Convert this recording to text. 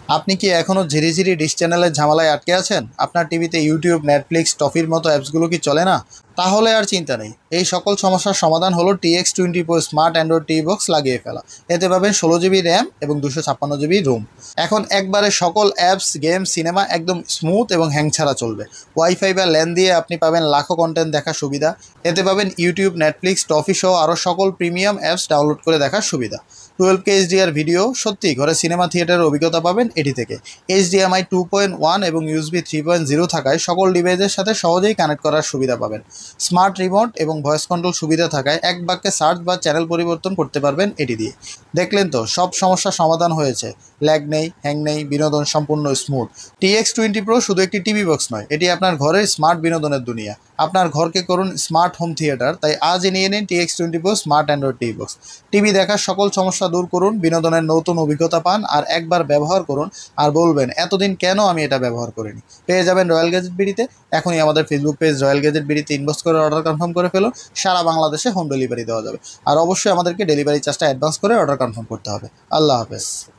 আপনি কি এখনও ঝিরিঝিরি ডিশ চ্যানেলের ঝামেলায় আটকে আছেন? আপনার টিভিতে ইউটিউব, নেটফ্লিক্স, টফির মতো অ্যাপসগুলো কি চলে না? তাহলে আর চিন্তা নেই। এই সকল সমস্যার সমাধান হলো TX20 Pro smart Android TV box লাগিয়ে ফেলা। এতে পাবেন 16 GB র্যাম এবং 256 GB রোম। এখন একবারে সকল অ্যাপস, গেম, সিনেমা একদম স্মুথ এবং হ্যাং ছাড়া চলবে। ওয়াইফাই বা ল্যান দিয়ে আপনি পাবেন লাখো কন্টেন্ট দেখার সুবিধা। এতে পাবেন ইউটিউব, নেটফ্লিক্স, টফি সহ আরও সকল প্রিমিয়াম অ্যাপস ডাউনলোড করে দেখার সুবিধা। 12K HDR ভিডিও, সত্যি ঘরে সিনেমা থিয়েটারের অভিজ্ঞতা পাবেন এটি থেকে। HDMI 2.1 এবং USB 3.0 থাকায় সকল ডিভাইসের সাথে সহজেই কানেক্ট করার সুবিধা পাবেন। স্মার্ট রিমোট এবং ভয়েস কন্ট্রোল সুবিধা থাকায় এক বাক্যে সার্চ বা চ্যানেল পরিবর্তন করতে পারবেন এটি দিয়ে। দেখলেন তো, সব সমস্যার সমাধান হয়েছে। ল্যাগ নেই, হ্যাং নেই, বিনোদন সম্পূর্ণ স্মুথ। TX20 Pro শুধু একটি টিভি বক্স নয়, এটি আপনার ঘরের স্মার্ট বিনোদনের দুনিয়া। আপনার ঘরকে করুন স্মার্ট হোম থিয়েটার। তাই আজই নিয়ে নিন TX20 Pro smart Android TV box. TV দেখার সকল সমস্যা দূর করুন, বিনোদনের নতুন অভিজ্ঞতা পান, আর একবার ব্যবহার করুন আর বলবেন এতদিন কেন আমি এটা ব্যবহার করিনি। পেয়ে যাবেন রয়্যাল গ্যাজেট বিডিতে। এখনই আমাদের ফেসবুক পেজ রয়্যাল গ্যাজেট বিডিতে ইনবক্স করে অর্ডার কনফার্ম করে ফেলুন। সারা বাংলাদেশে হোম ডেলিভারি দেওয়া যাবে। আর অবশ্যই আমাদেরকে ডেলিভারি চার্জটা অ্যাডভান্স করে অর্ডার কনফার্ম করতে হবে। আল্লাহ হাফেজ।